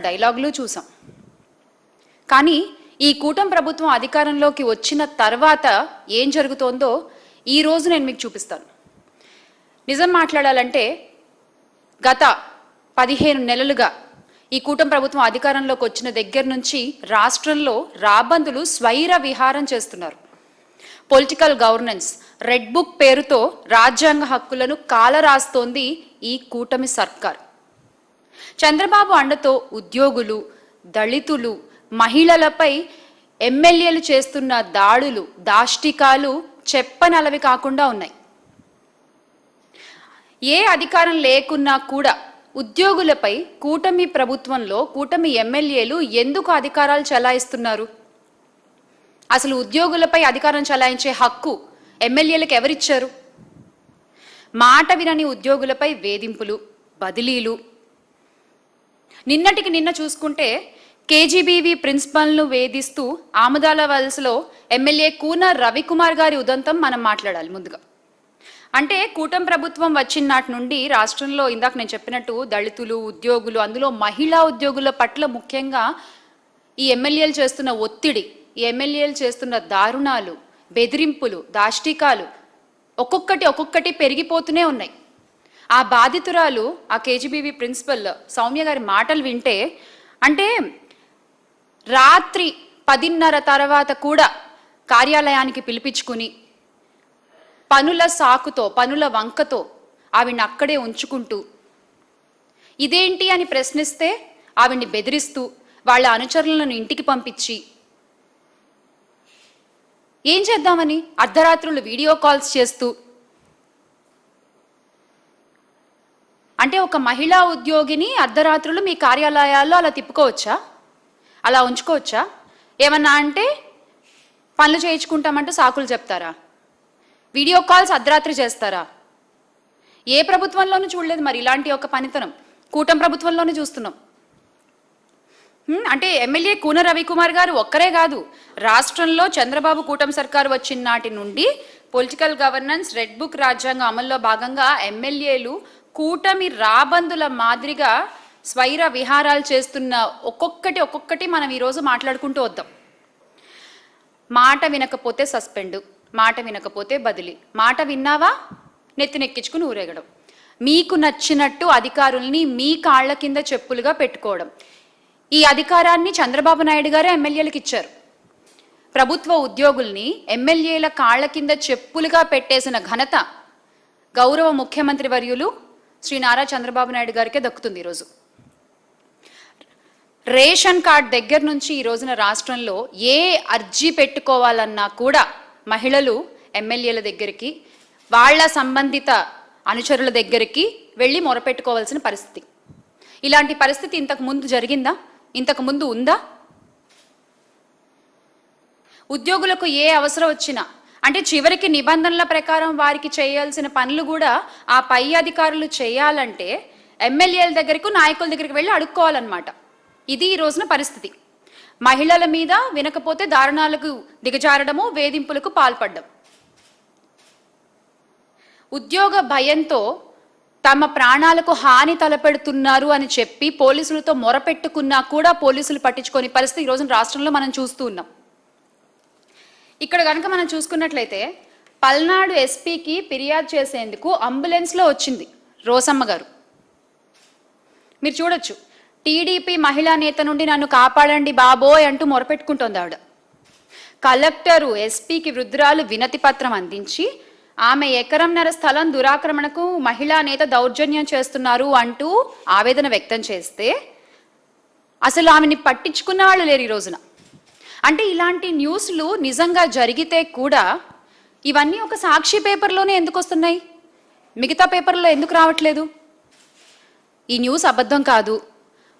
డైలాగులు చూసాం. కానీ ఈ కూటమి ప్రభుత్వం అధికారంలోకి వచ్చిన తర్వాత ఏం జరుగుతోందో ఈ రోజు నేను మీకు చూపిస్తాను. నిజం మాట్లాడాలంటే గత 15 నెలలుగా ఈ కూటమి ప్రభుత్వం అధికారంలోకి వచ్చిన దగ్గర నుంచి రాష్ట్రంలో రాబందులు స్వైర విహారం చేస్తున్నారు. పొలిటికల్ గవర్నెన్స్, రెడ్ బుక్ పేరుతో రాజ్యాంగ హక్కులను కాలరాస్తోంది ఈ కూటమి సర్కార్. చంద్రబాబు అండతో ఉద్యోగులు, దళితులు, మహిళలపై ఎమ్మెల్యేలు చేస్తున్న దాడులు, దాష్టికాలు చెప్పనలవి కాకుండా ఉన్నాయి. ఏ అధికారం లేకున్నా కూడా ఉద్యోగులపై కూటమి ప్రభుత్వంలో కూటమి ఎమ్మెల్యేలు ఎందుకు అధికారాలు చలాయిస్తున్నారు? అసలు ఉద్యోగులపై అధికారం చలాయించే హక్కు ఎమ్మెల్యేలకు ఎవరిచ్చారు? మాట వినని ఉద్యోగులపై వేధింపులు, బదిలీలు. నిన్నటికి నిన్న చూసుకుంటే కేజీబీవీ ప్రిన్సిపల్ను వేధిస్తూ ఆముదాల వలసలో ఎమ్మెల్యే కూన రవికుమార్ గారి ఉదంతం మనం మాట్లాడాలి ముందుగా. అంటే కూటమి ప్రభుత్వం వచ్చిన నాటి నుండి రాష్ట్రంలో ఇందాక నేను చెప్పినట్టు దళితులు, ఉద్యోగులు, అందులో మహిళా ఉద్యోగుల పట్ల ముఖ్యంగా ఈ ఎమ్మెల్యేలు చేస్తున్న ఒత్తిడి, ఈ ఎమ్మెల్యేలు చేస్తున్న దారుణాలు, బెదిరింపులు, దాష్టికాలు ఒక్కొక్కటి పెరిగిపోతూనే ఉన్నాయి. ఆ బాధితురాలు, ఆ కేజీబీవీ ప్రిన్సిపల్ సౌమ్య గారి మాటలు వింటే, అంటే రాత్రి 10:30 తర్వాత కూడా కార్యాలయానికి పిలిపించుకుని పనుల సాకుతో, పనుల వంకతో ఆవిడ్ని అక్కడే ఉంచుకుంటూ, ఇదేంటి అని ప్రశ్నిస్తే ఆవిడ్ని బెదిరిస్తూ, వాళ్ళ అనుచరులను ఇంటికి పంపించి, ఏం చేద్దామని అర్ధరాత్రులు వీడియో కాల్స్ చేస్తూ, అంటే ఒక మహిళా ఉద్యోగిని అర్ధరాత్రులు మీ కార్యాలయాల్లో అలా తిప్పుకోవచ్చా? అలా ఉంచుకోవచ్చా? ఏమన్నా అంటే పనులు చేయించుకుంటామంటూ సాకులు చెప్తారా? వీడియో కాల్స్ అర్ధరాత్రి చేస్తారా? ఏ ప్రభుత్వంలోనూ చూడలేదు మరి ఇలాంటి ఒక పనితనం. కూటమి ప్రభుత్వంలోనే చూస్తున్నాం. అంటే ఎమ్మెల్యే కూన రవికుమార్ గారు ఒక్కరే కాదు, రాష్ట్రంలో చంద్రబాబు కూటమి సర్కారు వచ్చిన నాటి నుండి పొలిటికల్ గవర్నెన్స్, రెడ్ బుక్ రాజ్యాంగం అమల్లో భాగంగా ఎమ్మెల్యేలు కూటమి రాబందుల మాదిరిగా స్వైర విహారాలు చేస్తున్న ఒక్కొక్కటి మనం ఈరోజు మాట్లాడుకుంటూ వద్దాం. మాట వినకపోతే సస్పెండ్, మాట వినకపోతే బదిలీ, మాట విన్నావా నెత్తినెక్కించుకుని ఊరేగడం, మీకు నచ్చినట్టు అధికారుల్ని మీ కాళ్ల కింద చెప్పులుగా పెట్టుకోవడం. ఈ అధికారాన్ని చంద్రబాబు నాయుడు గారే ఎమ్మెల్యేలకు ఇచ్చారు. ప్రభుత్వ ఉద్యోగుల్ని ఎమ్మెల్యేల కాళ్ల కింద చెప్పులుగా పెట్టేసిన ఘనత గౌరవ ముఖ్యమంత్రి వర్యులు శ్రీ నారా చంద్రబాబు నాయుడు గారికే దక్కుతుంది. ఈరోజు రేషన్ కార్డ్ దగ్గర నుంచి ఈ రోజున రాష్ట్రంలో ఏ అర్జీ పెట్టుకోవాలన్నా కూడా మహిళలు ఎమ్మెల్యేల దగ్గరికి, వాళ్ళ సంబంధిత అనుచరుల దగ్గరికి వెళ్ళి మొరపెట్టుకోవాల్సిన పరిస్థితి. ఇలాంటి పరిస్థితి ఇంతకు ముందు జరిగిందా? ఇంతకు ముందు ఉందా? ఉద్యోగులకు ఏ అవసరం వచ్చినా, అంటే చివరికి నిబంధనల ప్రకారం వారికి చేయాల్సిన పనులు కూడా ఆ పై అధికారులు చేయాలంటే ఎమ్మెల్యేల దగ్గరకు, నాయకుల దగ్గరికి వెళ్ళి అడుక్కోవాలన్నమాట. ఇది ఈ రోజున పరిస్థితి. మహిళల మీద వినకపోతే దారుణాలకు దిగజారడము, వేధింపులకు పాల్పడడం. ఉద్యోగ భయంతో తమ ప్రాణాలకు హాని తలపెడుతున్నారు అని చెప్పి పోలీసులతో మొరపెట్టుకున్నా కూడా పోలీసులు పట్టించుకొని పరిస్థితి ఈ రోజున రాష్ట్రంలో మనం చూస్తూ ఉన్నాం. ఇక్కడ కనుక మనం చూసుకున్నట్లయితే పల్నాడు ఎస్పీకి ఫిర్యాదు చేసేందుకు అంబులెన్స్లో వచ్చింది రోసమ్మ గారు. మీరు చూడొచ్చు, టీడీపీ మహిళా నేత నుండి నన్ను కాపాడండి బాబోయ్ అంటూ మొరపెట్టుకుంటోంది ఆవిడ. కలెక్టరు ఎస్పీకి వృద్ధురాలు వినతి పత్రం అందించి ఆమె 1.5 ఎకరం స్థలం దురాక్రమణకు మహిళా నేత దౌర్జన్యం చేస్తున్నారు అంటూ ఆవేదన వ్యక్తం చేస్తే అసలు ఆమెని పట్టించుకున్న వాళ్ళు లేరు ఈ రోజున. అంటే ఇలాంటి న్యూస్లు నిజంగా జరిగితే కూడా ఇవన్నీ ఒక సాక్షి పేపర్లోనే ఎందుకు వస్తున్నాయి? మిగతా పేపర్లో ఎందుకు రావట్లేదు? ఈ న్యూస్ అబద్ధం కాదు,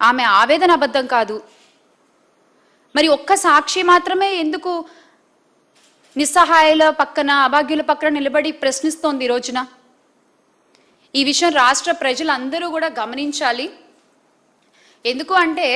ఆమె ఆవేదన అబద్ధం కాదు, మరి ఒక్క సాక్షి మాత్రమే ఎందుకు నిస్సహాయాల పక్కన, అభాగ్యుల పక్కన నిలబడి ప్రశ్నిస్తోంది ఈ రోజున? ఈ విషయం రాష్ట్ర ప్రజలందరూ కూడా గమనించాలి. ఎందుకు అంటే